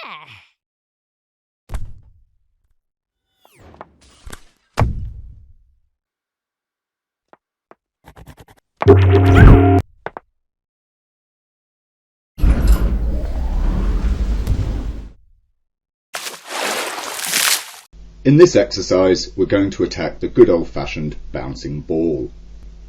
In this exercise, we're going to attack the good old-fashioned bouncing ball.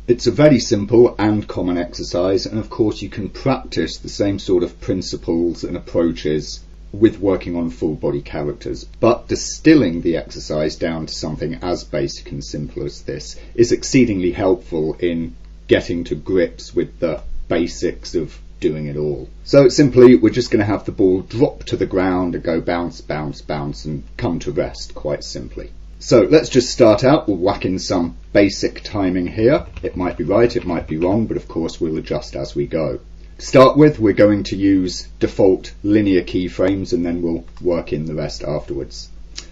It's a very simple and common exercise, and of course you can practice the same sort of principles and approaches with working on full body characters, but distilling the exercise down to something as basic and simple as this is exceedingly helpful in getting to grips with the basics of doing it all. So simply we're just going to have the ball drop to the ground and go bounce, bounce, bounce and come to rest, quite simply. So let's just start out. We'll whack in some basic timing here. It might be right, it might be wrong, but of course we'll adjust as we go. To start with, we're going to use default linear keyframes and then we'll work in the rest afterwards.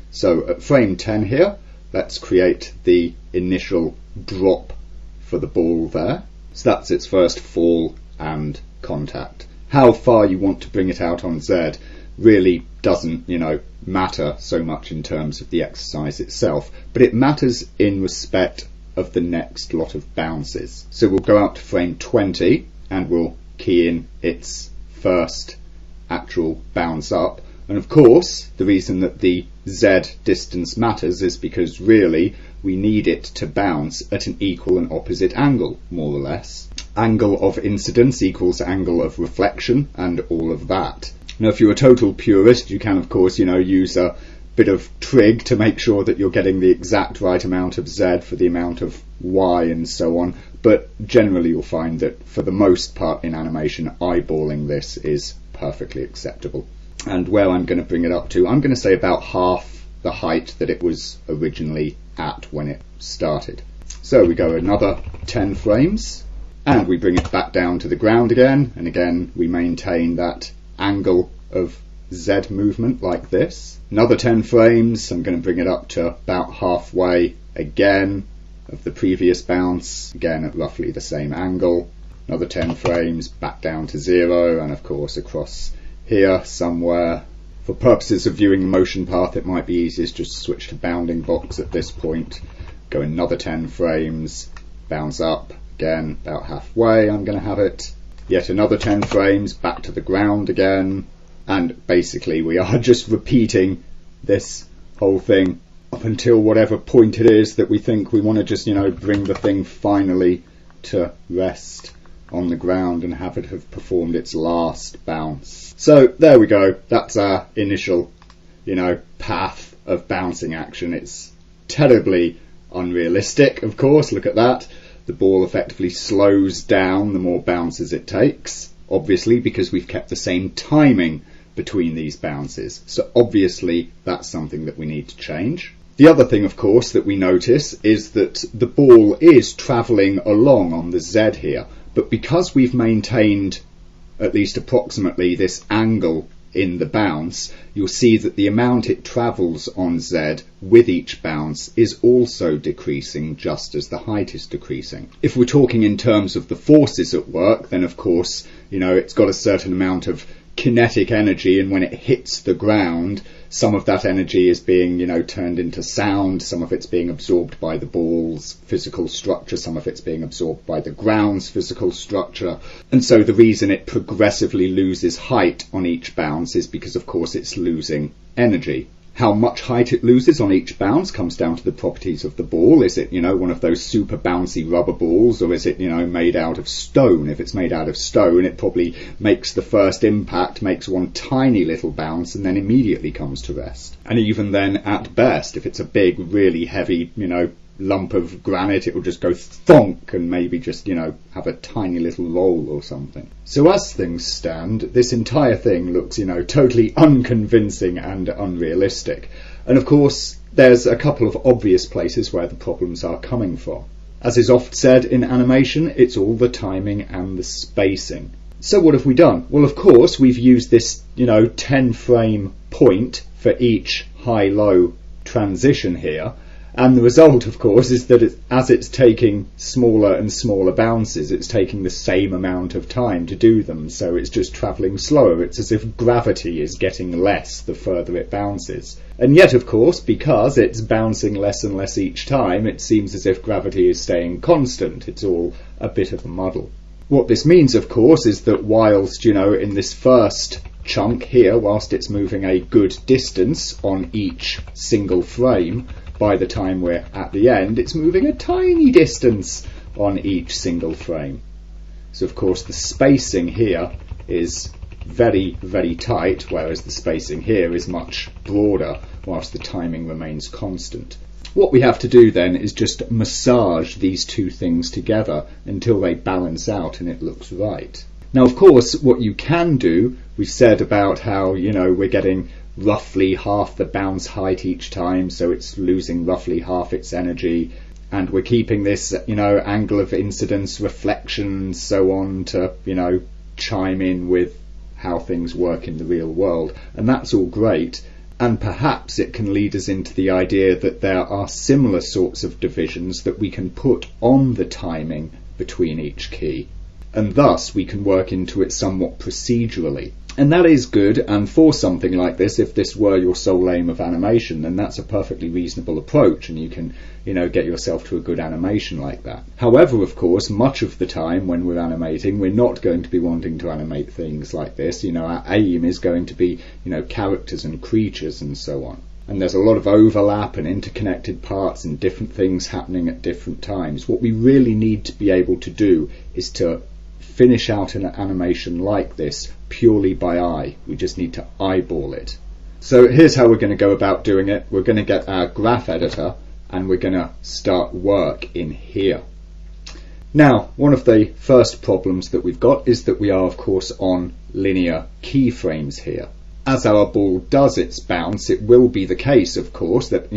So at frame 10 here, let's create the initial drop for the ball there. So that's its first fall and contact. How far you want to bring it out on Z really doesn't, matter so much in terms of the exercise itself, but it matters in respect of the next lot of bounces. So we'll go out to frame 20 and we'll key in its first actual bounce up. And of course, the reason that the Z distance matters is because really we need it to bounce at an equal and opposite angle, more or less. Angle of incidence equals angle of reflection and all of that. Now if you're a total purist, you can of course, use a bit of trig to make sure that you're getting the exact right amount of Z for the amount of Y and so on, but generally you'll find that for the most part in animation, eyeballing this is perfectly acceptable. And where I'm going to bring it up to, I'm going to say about half the height that it was originally at when it started. So we go another 10 frames and we bring it back down to the ground again, and again we maintain that angle of Z movement like this. Another 10 frames, I'm going to bring it up to about halfway again of the previous bounce, again at roughly the same angle. Another 10 frames, back down to 0, and of course across here somewhere. For purposes of viewing the motion path, it might be easiest just to switch to bounding box at this point. Go another 10 frames, bounce up, again about halfway I'm going to have it. Yet another 10 frames, back to the ground again. And basically we are just repeating this whole thing up until whatever point it is that we think we want to just, bring the thing finally to rest on the ground and have it have performed its last bounce. So there we go. That's our initial, path of bouncing action. It's terribly unrealistic, of course. Look at that. The ball effectively slows down the more bounces it takes, obviously because we've kept the same timing between these bounces. So obviously that's something that we need to change. The other thing, of course, that we notice is that the ball is travelling along on the Z here, but because we've maintained at least approximately this angle in the bounce, you'll see that the amount it travels on Z with each bounce is also decreasing just as the height is decreasing. If we're talking in terms of the forces at work, then of course, it's got a certain amount of kinetic energy, and when it hits the ground, some of that energy is being, turned into sound, some of it's being absorbed by the ball's physical structure, some of it's being absorbed by the ground's physical structure. And so the reason it progressively loses height on each bounce is because, of course, it's losing energy. How much height it loses on each bounce comes down to the properties of the ball. Is it, one of those super bouncy rubber balls, or is it, made out of stone? If it's made out of stone, it probably makes the first impact, makes one tiny little bounce, and then immediately comes to rest. And even then, at best, if it's a big, really heavy, lump of granite, it will just go thonk and maybe just, have a tiny little roll or something. So as things stand, this entire thing looks, totally unconvincing and unrealistic. And of course, there's a couple of obvious places where the problems are coming from. As is oft said in animation, it's all the timing and the spacing. So what have we done? Well, of course, we've used this, 10 frame point for each high-low transition here. And the result, of course, is that as it's taking smaller and smaller bounces, it's taking the same amount of time to do them, so it's just travelling slower. It's as if gravity is getting less the further it bounces. And yet, of course, because it's bouncing less and less each time, it seems as if gravity is staying constant. It's all a bit of a muddle. What this means, of course, is that whilst, in this first chunk here, whilst it's moving a good distance on each single frame, by the time we're at the end, it's moving a tiny distance on each single frame. So, of course, the spacing here is very, very tight, whereas the spacing here is much broader, whilst the timing remains constant. What we have to do then is just massage these two things together until they balance out and it looks right. Now, of course, what you can do, we've said about how, we're getting roughly half the bounce height each time, so it's losing roughly half its energy, and we're keeping this, angle of incidence, reflection, and so on to, chime in with how things work in the real world, and that's all great. And perhaps it can lead us into the idea that there are similar sorts of divisions that we can put on the timing between each key, and thus we can work into it somewhat procedurally. And that is good, and for something like this, if this were your sole aim of animation, then that's a perfectly reasonable approach, and you can, get yourself to a good animation like that. However, of course, much of the time when we're animating, we're not going to be wanting to animate things like this. Our aim is going to be, characters and creatures and so on. And there's a lot of overlap and interconnected parts and different things happening at different times. What we really need to be able to do is to finish out an animation like this purely by eye. We just need to eyeball it. So here's how we're going to go about doing it. We're going to get our graph editor and we're going to start work in here. Now, one of the first problems that we've got is that we are, of course, on linear keyframes here. As our ball does its bounce, it will be the case, of course, that,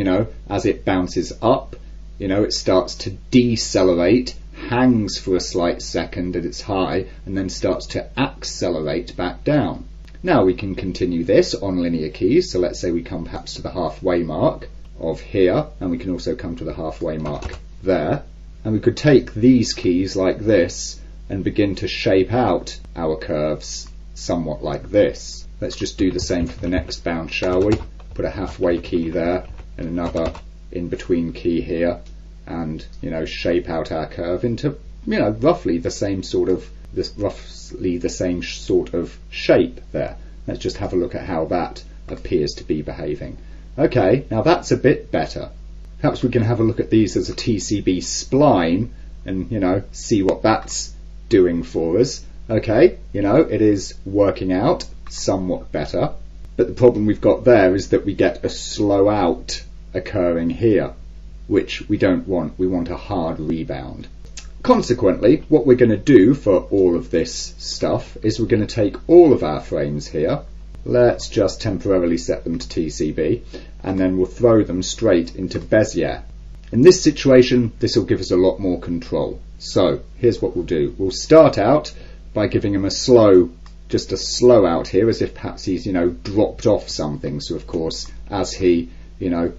as it bounces up, it starts to decelerate, hangs for a slight second at its high, and then starts to accelerate back down. Now we can continue this on linear keys, so let's say we come perhaps to the halfway mark of here, and we can also come to the halfway mark there, and we could take these keys like this and begin to shape out our curves somewhat like this. Let's just do the same for the next bounce, shall we? Put a halfway key there and another in-between key here, and shape out our curve into roughly the same sort of shape there. Let's just have a look at how that appears to be behaving. Okay, now that's a bit better. Perhaps we can have a look at these as a TCB spline and see what that's doing for us. Okay, it is working out somewhat better, but the problem we've got there is that we get a slow out occurring here, which we don't want. We want a hard rebound. Consequently, what we're going to do for all of this stuff is we're going to take all of our frames here. Let's just temporarily set them to TCB, and then we'll throw them straight into Bezier. In this situation, this will give us a lot more control. So here's what we'll do. We'll start out by giving him just a slow out here, as if perhaps he's, dropped off something. So of course, as he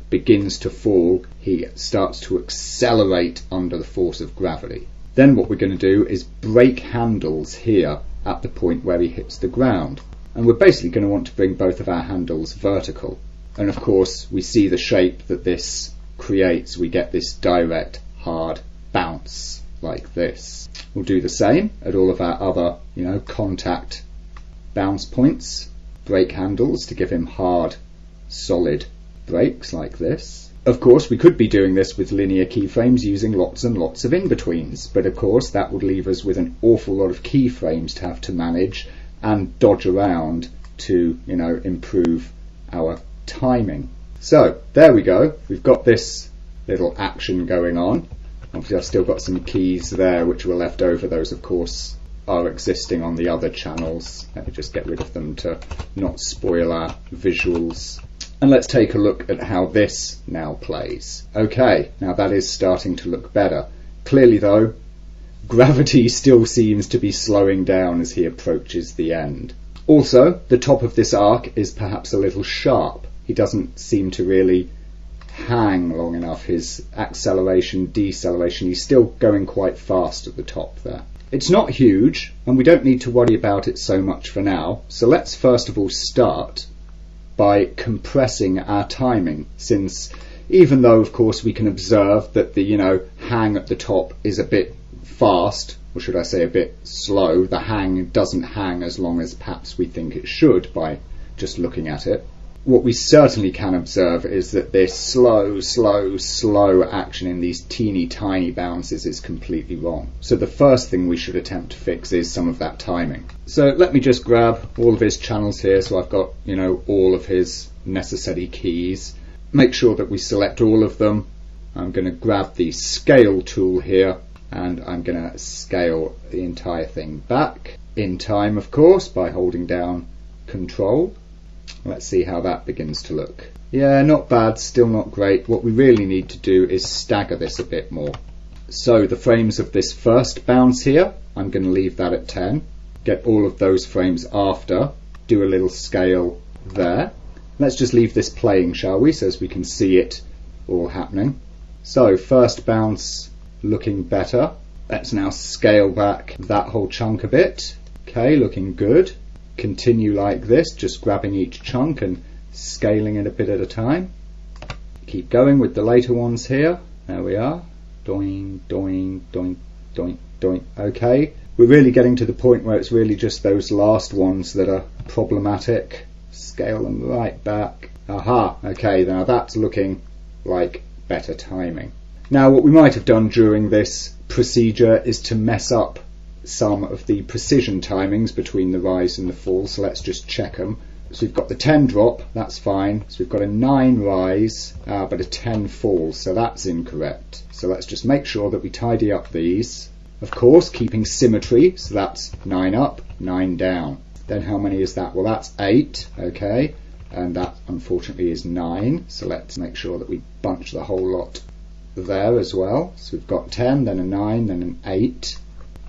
begins to fall, he starts to accelerate under the force of gravity. Then what we're going to do is break handles here at the point where he hits the ground. And we're basically going to want to bring both of our handles vertical. And of course, we see the shape that this creates. We get this direct, hard bounce like this. We'll do the same at all of our other, contact bounce points. Break handles to give him hard, solid breaks like this. Of course, we could be doing this with linear keyframes using lots and lots of in-betweens, but of course that would leave us with an awful lot of keyframes to have to manage and dodge around to, improve our timing. So there we go. We've got this little action going on. Obviously I've still got some keys there which were left over. Those of course are existing on the other channels. Let me just get rid of them to not spoil our visuals. And let's take a look at how this now plays. Okay, now that is starting to look better. Clearly though, gravity still seems to be slowing down as he approaches the end. Also, the top of this arc is perhaps a little sharp. He doesn't seem to really hang long enough, his acceleration, deceleration. He's still going quite fast at the top there. It's not huge, and we don't need to worry about it so much for now. So let's first of all start by compressing our timing, since even though of course we can observe that the hang at the top is a bit fast, or should I say a bit slow, the hang doesn't hang as long as perhaps we think it should by just looking at it. What we certainly can observe is that this slow action in these teeny tiny bounces is completely wrong. So the first thing we should attempt to fix is some of that timing. So let me just grab all of his channels here, so I've got all of his necessary keys. Make sure that we select all of them. I'm going to grab the scale tool here, and I'm going to scale the entire thing back in time, of course, by holding down Control. Let's see how that begins to look. Yeah, not bad, still not great. What we really need to do is stagger this a bit more. So the frames of this first bounce here, I'm going to leave that at 10. Get all of those frames after. Do a little scale there. Let's just leave this playing, shall we, so as we can see it all happening. So first bounce looking better. Let's now scale back that whole chunk a bit. Okay, looking good. Continue like this, just grabbing each chunk and scaling it a bit at a time. Keep going with the later ones here. There we are. Doing, doing, doing, doing, doing. Okay, we're really getting to the point where it's really just those last ones that are problematic. Scale them right back. Aha, okay, now that's looking like better timing. Now what we might have done during this procedure is to mess up some of the precision timings between the rise and the fall, so let's just check them. So we've got the 10 drop, that's fine. So we've got a 9 rise, but a 10 fall, so that's incorrect. So let's just make sure that we tidy up these. Of course, keeping symmetry, so that's 9 up, 9 down. Then how many is that? Well, that's 8, okay, and that unfortunately is 9, so let's make sure that we bunch the whole lot there as well. So we've got 10, then a 9, then an 8.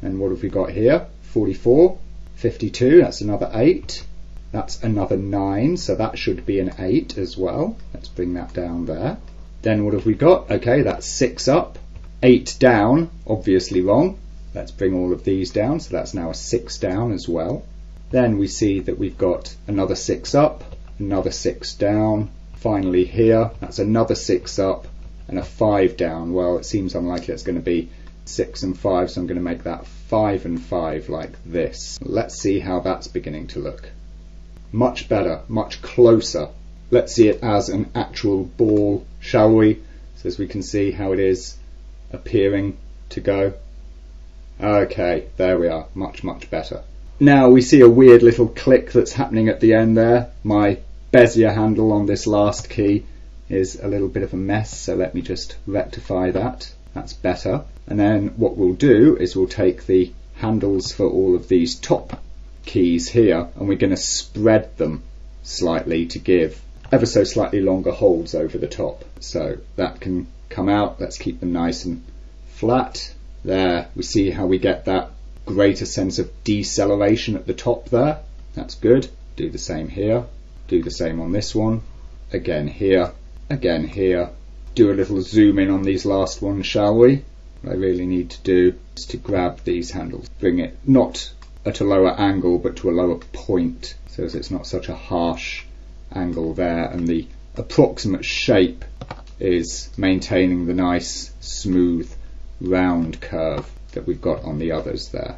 And what have we got here? 44, 52, that's another 8. That's another 9, so that should be an 8 as well. Let's bring that down there. Then what have we got? Okay, that's 6 up, 8 down, obviously wrong. Let's bring all of these down, so that's now a 6 down as well. Then we see that we've got another 6 up, another 6 down. Finally here, that's another 6 up and a 5 down. Well, it seems unlikely it's going to be 6 and 5, so I'm going to make that 5 and 5 like this. Let's see how that's beginning to look. Much better, much closer. Let's see it as an actual ball, shall we? So as we can see how it is appearing to go. Okay, there we are, much better. Now we see a weird little click that's happening at the end there. My Bezier handle on this last key is a little bit of a mess, so let me just rectify that. That's better. And then what we'll do is we'll take the handles for all of these top keys here, and we're going to spread them slightly to give ever so slightly longer holds over the top. So that can come out. Let's keep them nice and flat. There, we see how we get that greater sense of deceleration at the top there. That's good. Do the same here. Do the same on this one. Again here. Again here. Do a little zoom in on these last ones, shall we? What I really need to do is to grab these handles, bring it not at a lower angle but to a lower point, so as it's not such a harsh angle there, and the approximate shape is maintaining the nice smooth round curve that we've got on the others there.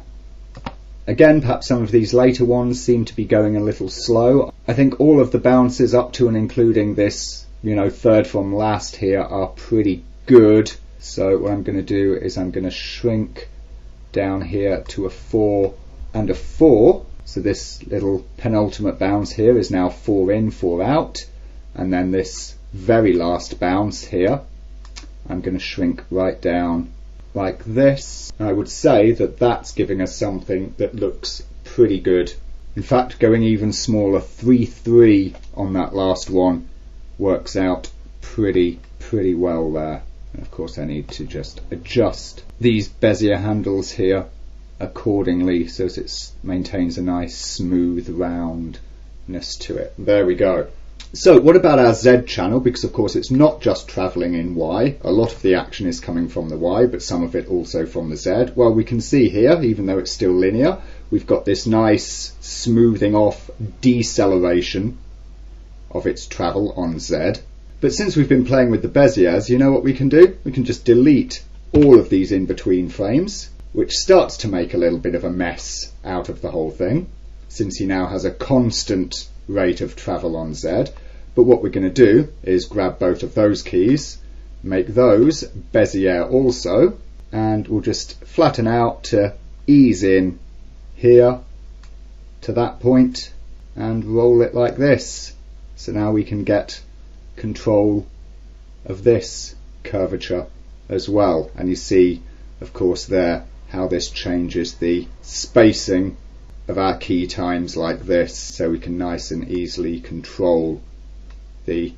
Again, perhaps some of these later ones seem to be going a little slow. I think all of the bounces up to and including this third from last here are pretty good. So what I'm going to do is I'm going to shrink down here to a 4 and a 4. So this little penultimate bounce here is now 4 in, 4 out. And then this very last bounce here, I'm going to shrink right down like this. And I would say that that's giving us something that looks pretty good. In fact, going even smaller, 3-3 on that last one works out pretty well there. And of course I need to just adjust these Bezier handles here accordingly so that it maintains a nice smooth roundness to it. There we go. So what about our Z channel? Because of course it's not just travelling in Y. A lot of the action is coming from the Y, but some of it also from the Z. Well, we can see here, even though it's still linear, we've got this nice smoothing off deceleration of its travel on Z. But since we've been playing with the Beziers, you know what we can do? We can just delete all of these in-between frames, which starts to make a little bit of a mess out of the whole thing, since he now has a constant rate of travel on Z. But what we're going to do is grab both of those keys, make those Bezier also, and we'll just flatten out to ease in here to that point and roll it like this. So now we can get control of this curvature as well. And you see, of course, there how this changes the spacing of our key times like this, so we can nice and easily control the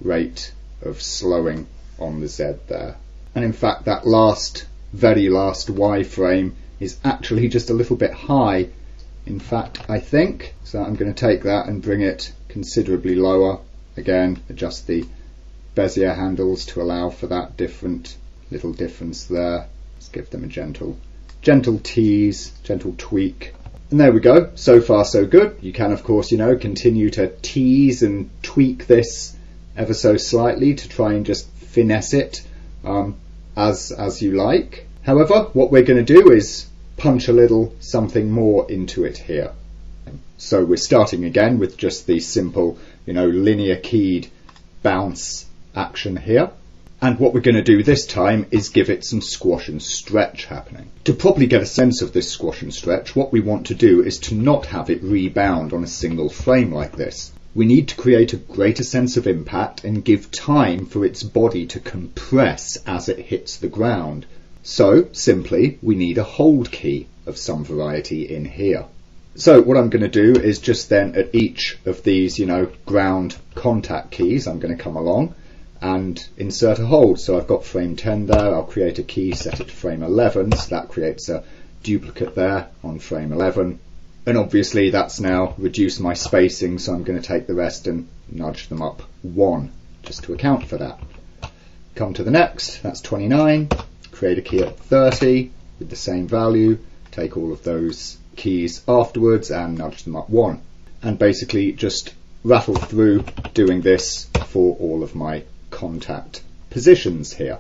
rate of slowing on the Z there. And in fact, that very last Y frame is actually just a little bit high, in fact, I think. So I'm going to take that and bring it considerably lower. Again, adjust the Bezier handles to allow for that little difference there. Let's give them a gentle tease, gentle tweak. And there we go. So far so good. You can, of course, continue to tease and tweak this ever so slightly to try and just finesse it as you like. However, what we're going to do is punch a little something more into it here. So we're starting again with just the simple, linear keyed bounce action here. And what we're going to do this time is give it some squash and stretch happening. To properly get a sense of this squash and stretch, what we want to do is to not have it rebound on a single frame like this. We need to create a greater sense of impact and give time for its body to compress as it hits the ground. So, simply, we need a hold key of some variety in here. So what I'm going to do is just then at each of these, ground contact keys, I'm going to come along and insert a hold. So I've got frame 10 there, I'll create a key, set it to frame 11, so that creates a duplicate there on frame 11. And obviously that's now reduced my spacing, so I'm going to take the rest and nudge them up 1, just to account for that. Come to the next, that's 29, create a key at 30 with the same value, take all of those keys afterwards and nudge them up 1. And basically just rattle through doing this for all of my contact positions here.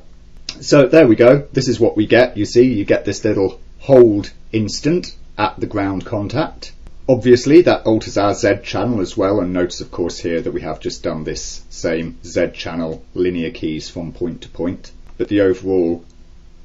So there we go. This is what we get. You see, you get this little hold instant at the ground contact. Obviously that alters our Z channel as well, and notice of course here that we have just done this same Z channel linear keys from point to point, but the overall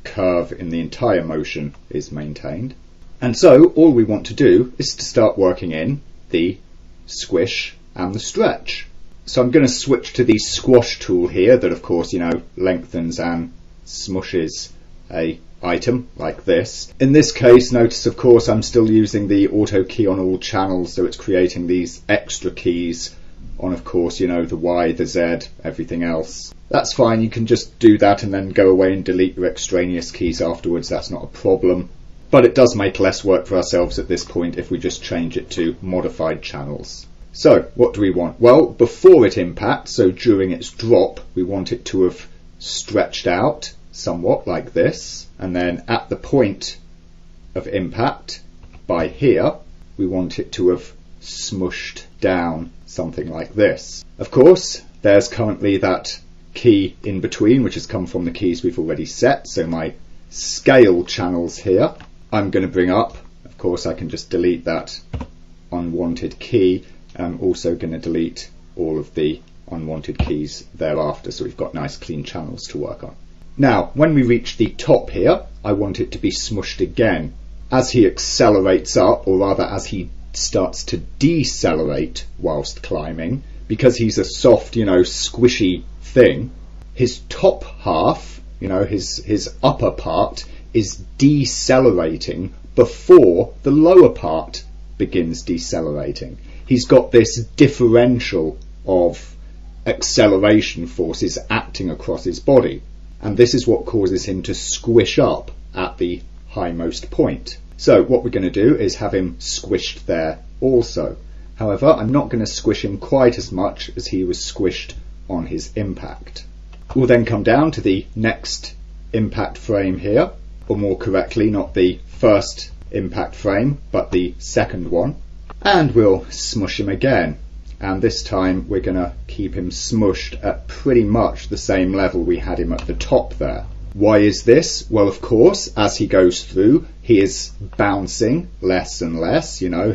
curve in the entire motion is maintained. And so all we want to do is to start working in the squish and the stretch. So I'm going to switch to the squash tool here that of course lengthens and smushes a item like this. In this case, notice of course I'm still using the auto key on all channels, so it's creating these extra keys on of course the Y, the Z, everything else. That's fine, you can just do that and then go away and delete your extraneous keys afterwards, that's not a problem. But it does make less work for ourselves at this point if we just change it to modified channels. So what do we want? Well, before it impacts, so during its drop, we want it to have stretched out somewhat like this. And then at the point of impact, by here, we want it to have smushed down something like this. Of course, there's currently that key in between, which has come from the keys we've already set. So my scale channels here, I'm going to bring up. Of course, I can just delete that unwanted key. I'm also going to delete all of the unwanted keys thereafter, so we've got nice clean channels to work on. Now, when we reach the top here, I want it to be smushed again. As he accelerates up, or rather as he starts to decelerate whilst climbing, because he's a soft, squishy thing, his top half, his upper part is decelerating before the lower part begins decelerating. He's got this differential of acceleration forces acting across his body, and this is what causes him to squish up at the highmost point. So what we're going to do is have him squished there also, However, I'm not going to squish him quite as much as he was squished on his impact. We'll then come down to the next impact frame here, or more correctly, not the first impact frame, but the second one, and we'll smush him again. And this time we're going to keep him smushed at pretty much the same level we had him at the top there. Why is this? Well, of course, as he goes through, he is bouncing less and less. You know,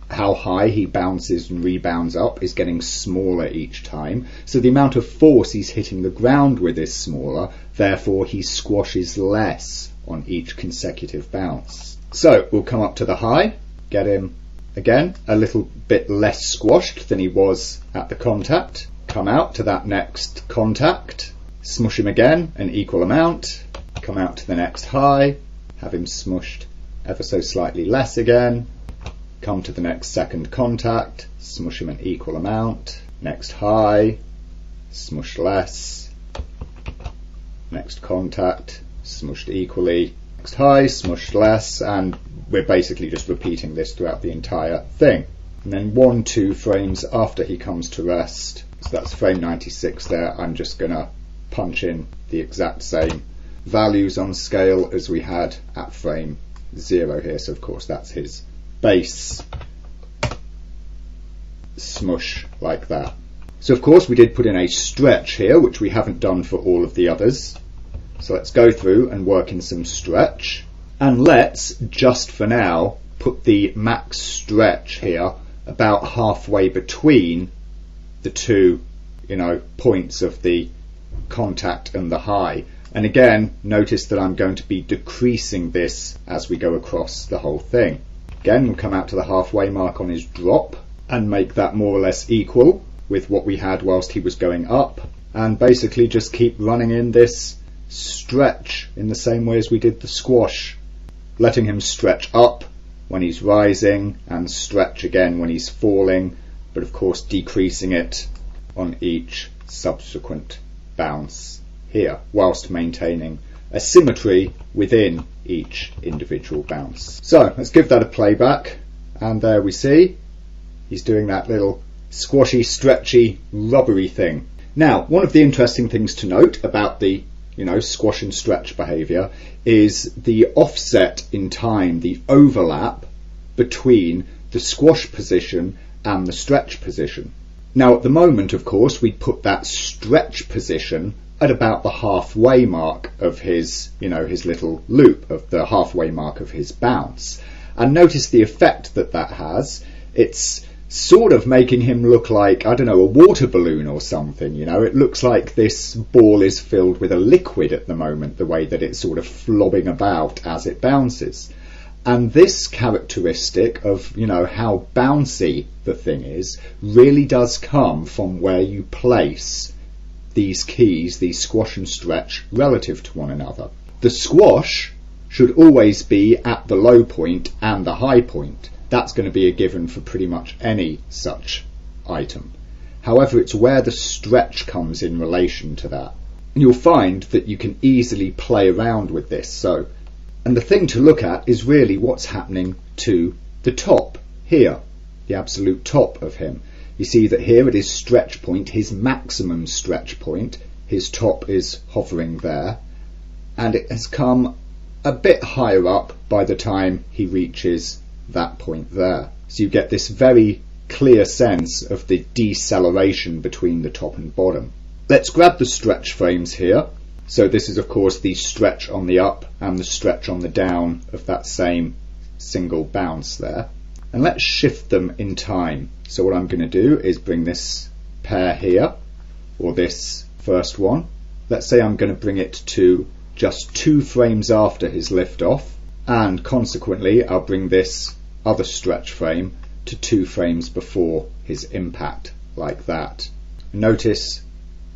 how high he bounces and rebounds up is getting smaller each time. So the amount of force he's hitting the ground with is smaller. Therefore, he squashes less on each consecutive bounce. So we'll come up to the high, get him again a little bit less squashed than he was at the contact. Come out to that next contact, smush him again an equal amount, come out to the next high, have him smushed ever so slightly less again, come to the next second contact, smush him an equal amount, next high, smushed less, next contact, smushed equally, next high, smushed less, and we're basically just repeating this throughout the entire thing. And then 1-2 frames after he comes to rest, so that's frame 96 there, I'm just going to punch in the exact same values on scale as we had at frame 0 here. So of course that's his base smush like that. So of course we did put in a stretch here, which we haven't done for all of the others. So let's go through and work in some stretch. And let's, just for now, put the max stretch here about halfway between the two, points of the contact and the high. And again, notice that I'm going to be decreasing this as we go across the whole thing. Again, we'll come out to the halfway mark on his drop and make that more or less equal with what we had whilst he was going up. And basically just keep running in this stretch in the same way as we did the squash, letting him stretch up when he's rising and stretch again when he's falling, but of course decreasing it on each subsequent bounce here, whilst maintaining a symmetry within each individual bounce. So let's give that a playback, and there we see he's doing that little squashy, stretchy, rubbery thing. Now, one of the interesting things to note about the squash and stretch behavior is the offset in time, the overlap between the squash position and the stretch position. Now at the moment, of course, we put that stretch position at about the halfway mark of his, his little loop, of the halfway mark of his bounce. And notice the effect that that has. It's sort of making him look like, I don't know, a water balloon or something, It looks like this ball is filled with a liquid at the moment, the way that it's sort of flobbing about as it bounces. And this characteristic of, how bouncy the thing is, really does come from where you place these keys, these squash and stretch, relative to one another. The squash should always be at the low point and the high point. That's going to be a given for pretty much any such item. However, it's where the stretch comes in relation to that. And you'll find that you can easily play around with this. And the thing to look at is really what's happening to the top here, the absolute top of him. You see that here at his stretch point, his maximum stretch point, his top is hovering there, and it has come a bit higher up by the time he reaches that point there. So you get this very clear sense of the deceleration between the top and bottom. Let's grab the stretch frames here. So this is of course the stretch on the up and the stretch on the down of that same single bounce there. And let's shift them in time. So what I'm going to do is bring this pair here, or this first one. Let's say I'm going to bring it to just 2 frames after his liftoff, and consequently I'll bring this other stretch frame to 2 frames before his impact, like that. Notice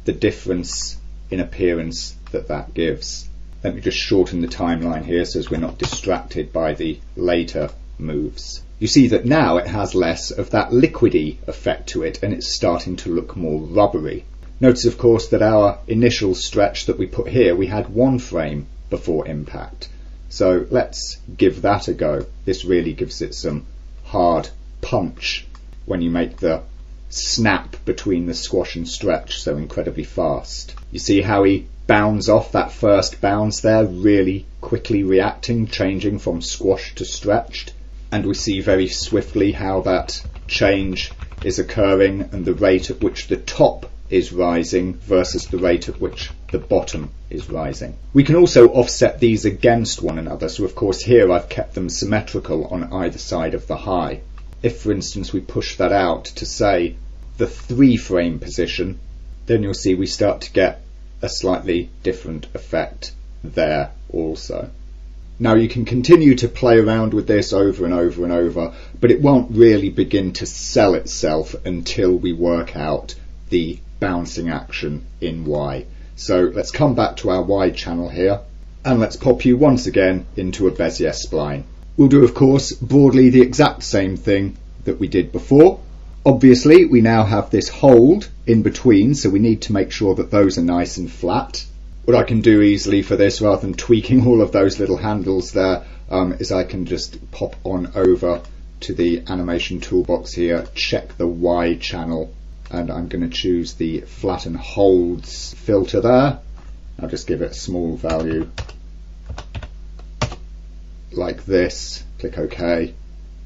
the difference in appearance that gives. Let me just shorten the timeline here so as we're not distracted by the later moves. You see that now it has less of that liquidy effect to it, and it's starting to look more rubbery. Notice of course that our initial stretch that we put here, we had 1 frame before impact. So let's give that a go. This really gives it some hard punch when you make the snap between the squash and stretch so incredibly fast. You see how he bounds off that first bounce there, really quickly reacting, changing from squash to stretched. And we see very swiftly how that change is occurring and the rate at which the top is rising versus the rate at which the bottom is rising. We can also offset these against one another. So of course here I've kept them symmetrical on either side of the high. If for instance we push that out to say the 3-frame position, then you'll see we start to get a slightly different effect there also. Now you can continue to play around with this over and over and over, but it won't really begin to sell itself until we work out the bouncing action in Y. So let's come back to our Y channel here and let's pop you once again into a Bezier spline. We'll do of course broadly the exact same thing that we did before. Obviously we now have this hold in between, so we need to make sure that those are nice and flat. What I can do easily for this, rather than tweaking all of those little handles there, is I can just pop on over to the animation toolbox here, check the Y channel, and I'm going to choose the flatten holds filter there. I'll just give it a small value like this, click OK,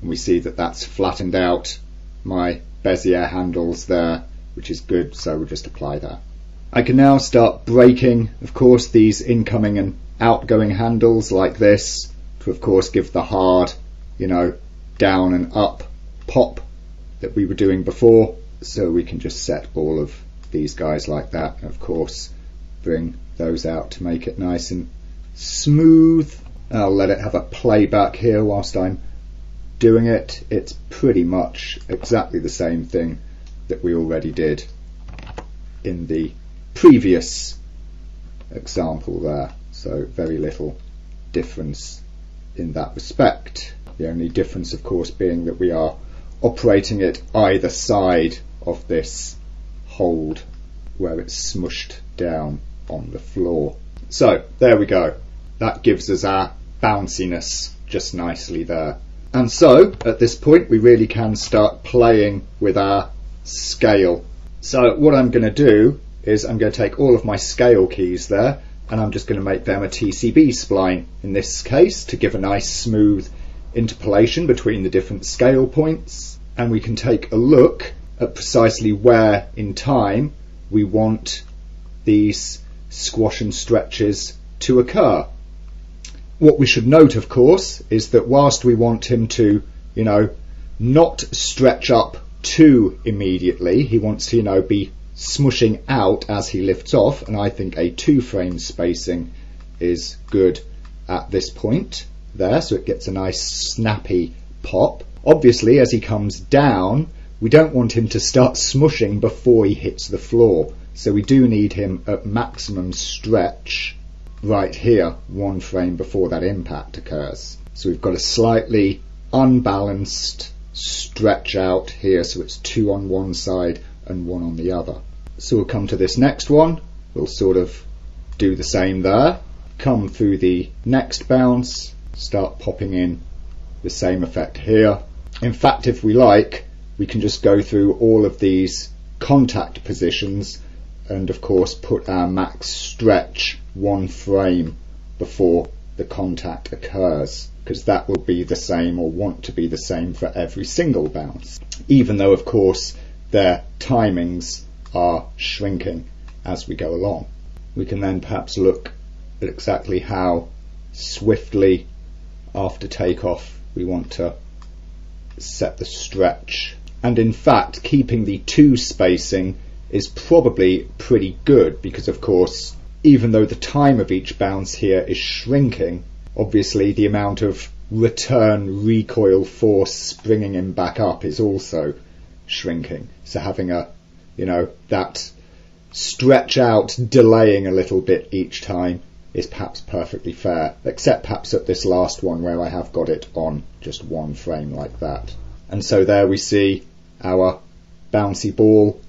and we see that that's flattened out my Bezier handles there, which is good, so we'll just apply that. I can now start breaking, of course, these incoming and outgoing handles like this to, of course, give the hard, down and up pop that we were doing before. So we can just set all of these guys like that, and of course, bring those out to make it nice and smooth. I'll let it have a playback here whilst I'm doing it. It's pretty much exactly the same thing that we already did in the previous example there, so very little difference in that respect. The only difference of course being that we are operating it either side of this hold where it's smushed down on the floor. So there we go, that gives us our bounciness just nicely there. And so at this point we really can start playing with our scale. So what I'm going to do is I'm going to take all of my scale keys there and I'm just going to make them a TCB spline in this case to give a nice smooth interpolation between the different scale points, and we can take a look at precisely where in time we want these squash and stretches to occur. What we should note of course is that whilst we want him to not stretch up too immediately, he wants to be smushing out as he lifts off, and I think a 2-frame spacing is good at this point there, so it gets a nice snappy pop. Obviously as he comes down we don't want him to start smushing before he hits the floor, so we do need him at maximum stretch right here 1 frame before that impact occurs. So we've got a slightly unbalanced stretch out here, so it's 2 on one side and 1 on the other. So we'll come to this next one, we'll sort of do the same there, come through the next bounce, start popping in the same effect here. In fact, if we like, we can just go through all of these contact positions and of course put our max stretch 1 frame before the contact occurs, because that will be the same or want to be the same for every single bounce, even though of course their timings are shrinking as we go along. We can then perhaps look at exactly how swiftly after takeoff we want to set the stretch, and in fact keeping the 2 spacing is probably pretty good, because of course even though the time of each bounce here is shrinking, obviously the amount of return recoil force springing him back up is also shrinking, so having a that stretch out delaying a little bit each time is perhaps perfectly fair, except perhaps at this last one where I have got it on just 1 frame like that. And so there we see our bouncy ball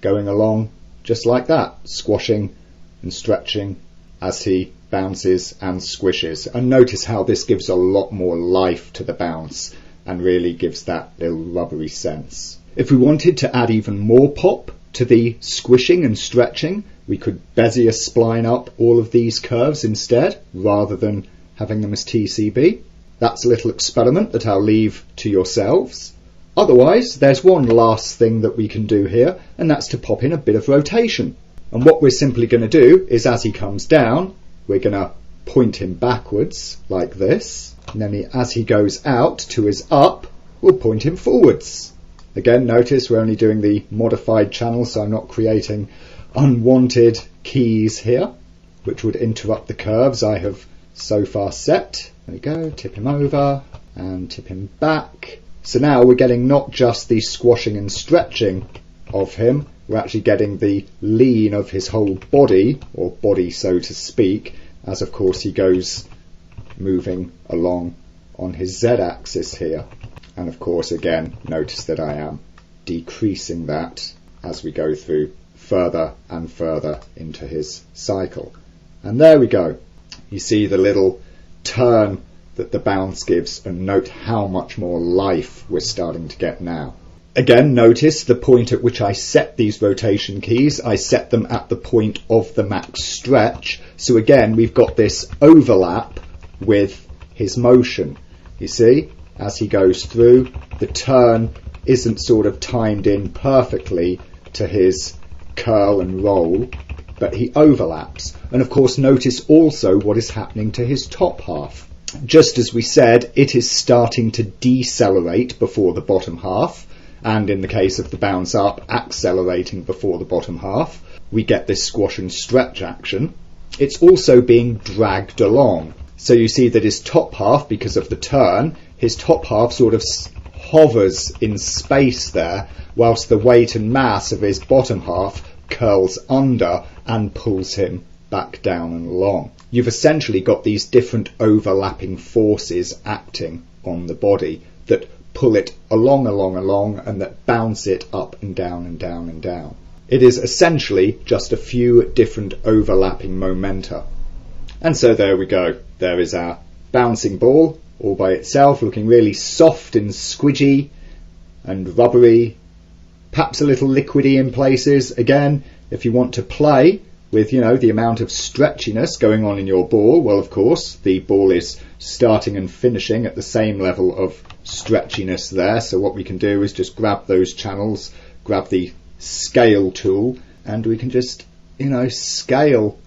going along just like that, squashing and stretching as he bounces and squishes. And notice how this gives a lot more life to the bounce and really gives that little rubbery sense. If we wanted to add even more pop to the squishing and stretching, we could Bezier spline up all of these curves instead, rather than having them as TCB. That's a little experiment that I'll leave to yourselves. Otherwise, there's one last thing that we can do here, and that's to pop in a bit of rotation. And what we're simply going to do is, as he comes down, we're going to point him backwards like this, and then as he goes out to his up, we'll point him forwards. Again, notice we're only doing the modified channel, so I'm not creating unwanted keys here, which would interrupt the curves I have so far set. There we go, tip him over and tip him back. So now we're getting not just the squashing and stretching of him, we're actually getting the lean of his whole body, or body so to speak, as of course he goes moving along on his z-axis here. And of course, again, notice that I am decreasing that as we go through further and further into his cycle. And there we go. You see the little turn that the bounce gives, and note how much more life we're starting to get now. Again, notice the point at which I set these rotation keys. I set them at the point of the max stretch. So again, we've got this overlap with his motion. You see, as he goes through, the turn isn't sort of timed in perfectly to his curl and roll, but he overlaps. And of course, notice also what is happening to his top half. Just as we said, it is starting to decelerate before the bottom half, and in the case of the bounce up, accelerating before the bottom half. We get this squash and stretch action. It's also being dragged along. So you see that his top half, because of the turn, his top half sort of hovers in space there, whilst the weight and mass of his bottom half curls under and pulls him back down and along. You've essentially got these different overlapping forces acting on the body that pull it along, and that bounce it up and down and down and down. It is essentially just a few different overlapping momenta. And so there we go. There is our bouncing ball all by itself, looking really soft and squidgy and rubbery, perhaps a little liquidy in places. Again, if you want to play with, the amount of stretchiness going on in your ball, well, of course, the ball is starting and finishing at the same level of stretchiness there. So what we can do is just grab those channels, grab the scale tool, and we can just, scale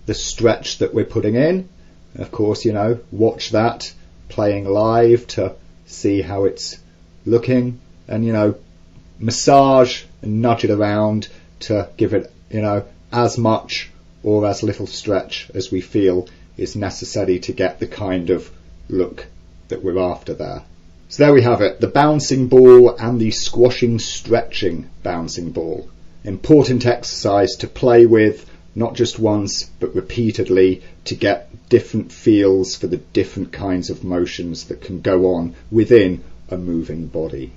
the stretch that we're putting in. Of course, watch that playing live to see how it's looking, and, massage and nudge it around to give it, as much or as little stretch as we feel is necessary to get the kind of look that we're after there. So there we have it, the bouncing ball and the squashing, stretching bouncing ball. Important exercise to play with, not just once, but repeatedly, to get different feels for the different kinds of motions that can go on within a moving body.